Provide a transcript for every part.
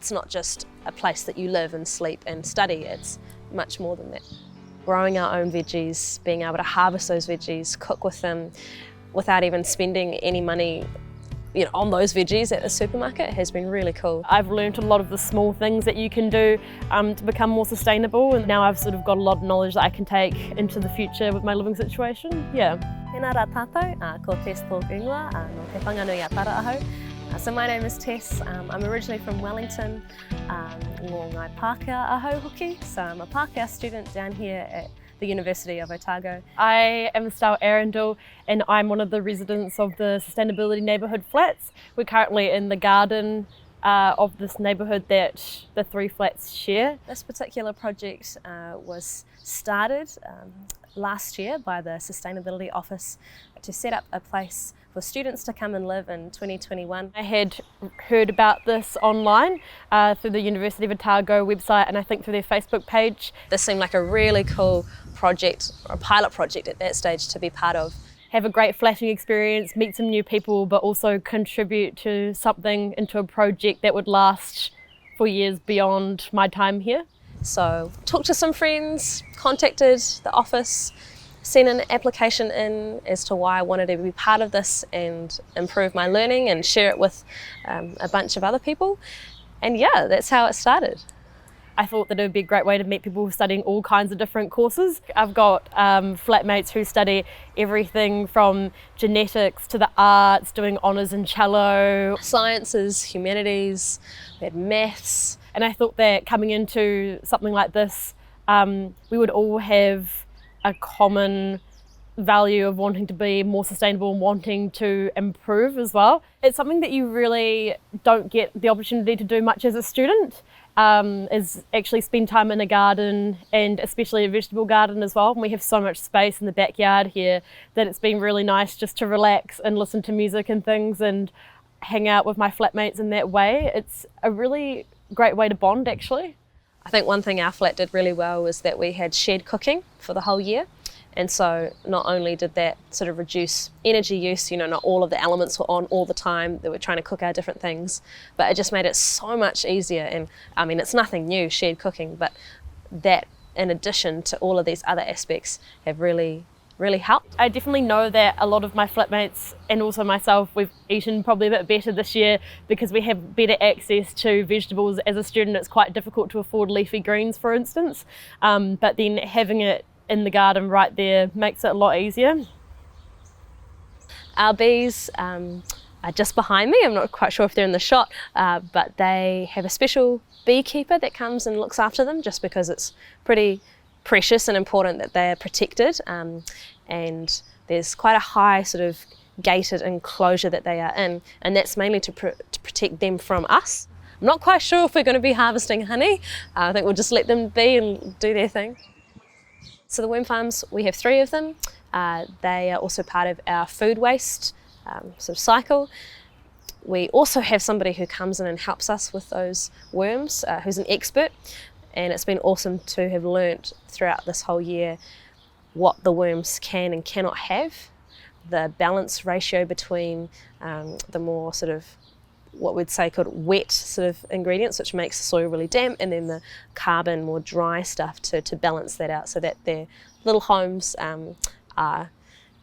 It's not just a place that you live and sleep and study, it's much more than that. Growing our own veggies, being able to harvest those veggies, cook with them without even spending any money on those veggies at the supermarket has been really cool. I've learned a lot of the small things that you can do to become more sustainable, and now I've sort of got a lot of knowledge that I can take into the future with my living situation. Yeah. Tēnā rā tātou, ko Tess tōku ingoa, no te whanganui a Taraahau. So my name is Tess. I'm originally from Wellington, ngō ngai Pākehā ahau hoki. So I'm a Pākehā student down here at the University of Otago. I am Style Arundel and I'm one of the residents of the Sustainability Neighbourhood Flats. We're currently in the garden of this neighbourhood that the 3 flats share. This particular project was started last year by the Sustainability Office to set up a place for students to come and live in 2021. I had heard about this online through the University of Otago website and I think through their Facebook page. This seemed like a really cool project, or a pilot project at that stage to be part of. Have a great flatting experience, meet some new people, but also contribute to something, into a project that would last for years beyond my time here. So talked to some friends, contacted the office, sent an application in as to why I wanted to be part of this and improve my learning and share it with a bunch of other people. And yeah, that's how it started. I thought that it would be a great way to meet people studying all kinds of different courses. I've got flatmates who study everything from genetics to the arts, doing honours in cello. Sciences, humanities, we had maths. And I thought that coming into something like this, we would all have a common value of wanting to be more sustainable and wanting to improve as well. It's something that you really don't get the opportunity to do much as a student, is actually spend time in a garden, and especially a vegetable garden as well. And we have so much space in the backyard here that it's been really nice just to relax and listen to music and things and hang out with my flatmates in that way. It's a really great way to bond actually. I think one thing our flat did really well was that we had shared cooking for the whole year. And so not only did that sort of reduce energy use, not all of the elements were on all the time that we're trying to cook our different things, but it just made it so much easier. And I mean, it's nothing new, shared cooking, but that in addition to all of these other aspects have really helped. I definitely know that a lot of my flatmates and also myself, we've eaten probably a bit better this year because we have better access to vegetables. As a student, it's quite difficult to afford leafy greens, for instance, but then having it in the garden right there makes it a lot easier. Our bees are just behind me. I'm not quite sure if they're in the shot, but they have a special beekeeper that comes and looks after them just because it's pretty precious and important that they're protected, and there's quite a high sort of gated enclosure that they are in, and that's mainly to protect them from us. I'm not quite sure if we're going to be harvesting honey. I think we'll just let them be and do their thing. So the worm farms, we have 3 of them. They are also part of our food waste sort of cycle. We also have somebody who comes in and helps us with those worms, who's an expert. And it's been awesome to have learnt throughout this whole year what the worms can and cannot have, the balance ratio between the more sort of what we'd say called wet sort of ingredients, which makes the soil really damp, and then the carbon, more dry stuff to balance that out so that their little homes are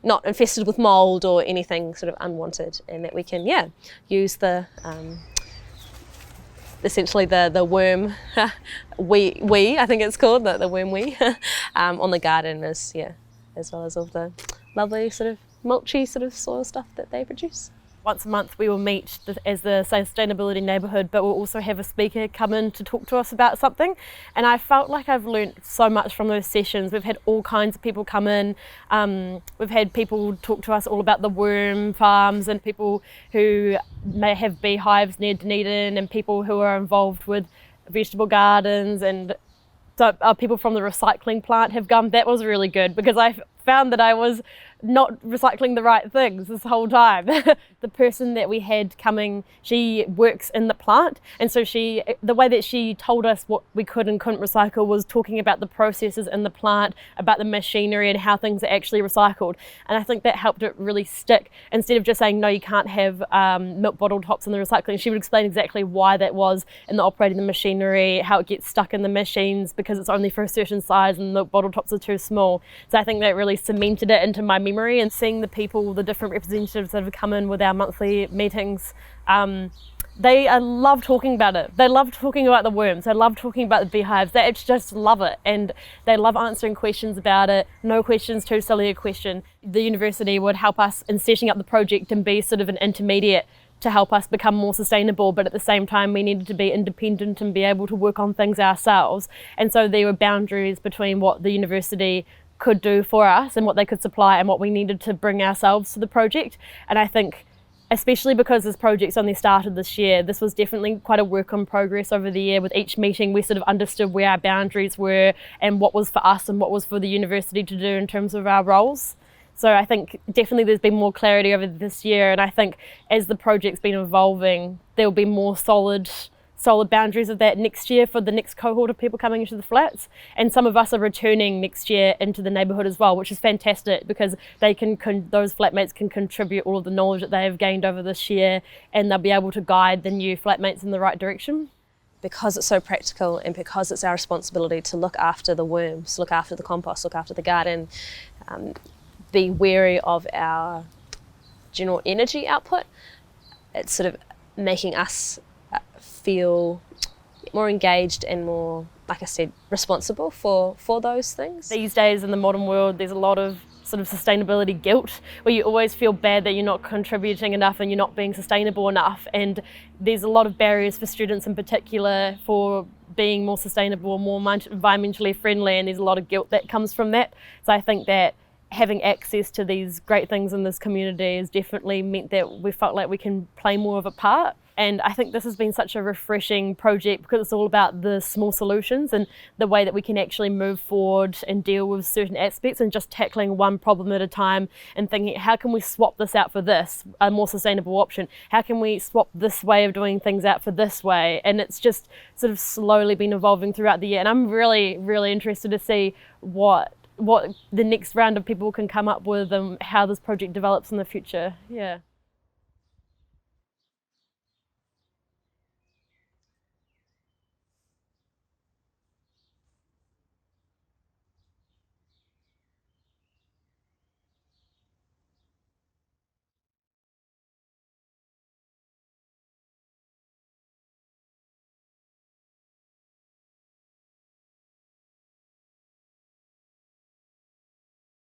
not infested with mould or anything sort of unwanted, and that we can, use the essentially the worm wee, I think it's called, the worm wee, on the garden as well as all the lovely sort of mulchy sort of soil stuff that they produce. Once a month we will meet as the Sustainability Neighbourhood, but we'll also have a speaker come in to talk to us about something. And I felt like I've learnt so much from those sessions. We've had all kinds of people come in. We've had people talk to us all about the worm farms, and people who may have beehives near Dunedin, and people who are involved with vegetable gardens, and so people from the recycling plant have come. That was really good because I found that I was not recycling the right things this whole time. The person that we had coming, she works in the plant, and so the way that she told us what we could and couldn't recycle was talking about the processes in the plant, about the machinery and how things are actually recycled. And I think that helped it really stick. Instead of just saying, no, you can't have milk bottle tops in the recycling, she would explain exactly why that was in the operating the machinery, how it gets stuck in the machines because it's only for a certain size and the milk bottle tops are too small. So I think that really cemented it into my memory, and seeing the people, the different representatives that have come in with our monthly meetings, they love talking about it. They love talking about the worms. They love talking about the beehives. They just love it, and they love answering questions about it. No question's too silly a question. The university would help us in setting up the project and be sort of an intermediate to help us become more sustainable, but at the same time we needed to be independent and be able to work on things ourselves. And so there were boundaries between what the university could do for us and what they could supply and what we needed to bring ourselves to the project. And I think, especially because this project's only started this year, this was definitely quite a work in progress over the year. With each meeting we sort of understood where our boundaries were and what was for us and what was for the university to do in terms of our roles. So I think definitely there's been more clarity over this year, and I think as the project's been evolving there'll be more solid boundaries of that next year for the next cohort of people coming into the flats. And some of us are returning next year into the neighbourhood as well, which is fantastic because they those flatmates can contribute all of the knowledge that they have gained over this year, and they'll be able to guide the new flatmates in the right direction. Because it's so practical and because it's our responsibility to look after the worms, look after the compost, look after the garden, be wary of our general energy output, it's sort of making us feel more engaged and more, like I said, responsible for those things. These days in the modern world there's a lot of sort of sustainability guilt where you always feel bad that you're not contributing enough and you're not being sustainable enough, and there's a lot of barriers for students in particular for being more sustainable, more environmentally friendly, and there's a lot of guilt that comes from that. So I think that having access to these great things in this community has definitely meant that we felt like we can play more of a part. And I think this has been such a refreshing project because it's all about the small solutions and the way that we can actually move forward and deal with certain aspects, and just tackling one problem at a time and thinking, how can we swap this out for this, a more sustainable option? How can we swap this way of doing things out for this way? And it's just sort of slowly been evolving throughout the year. And I'm really, really interested to see what the next round of people can come up with and how this project develops in the future. Yeah.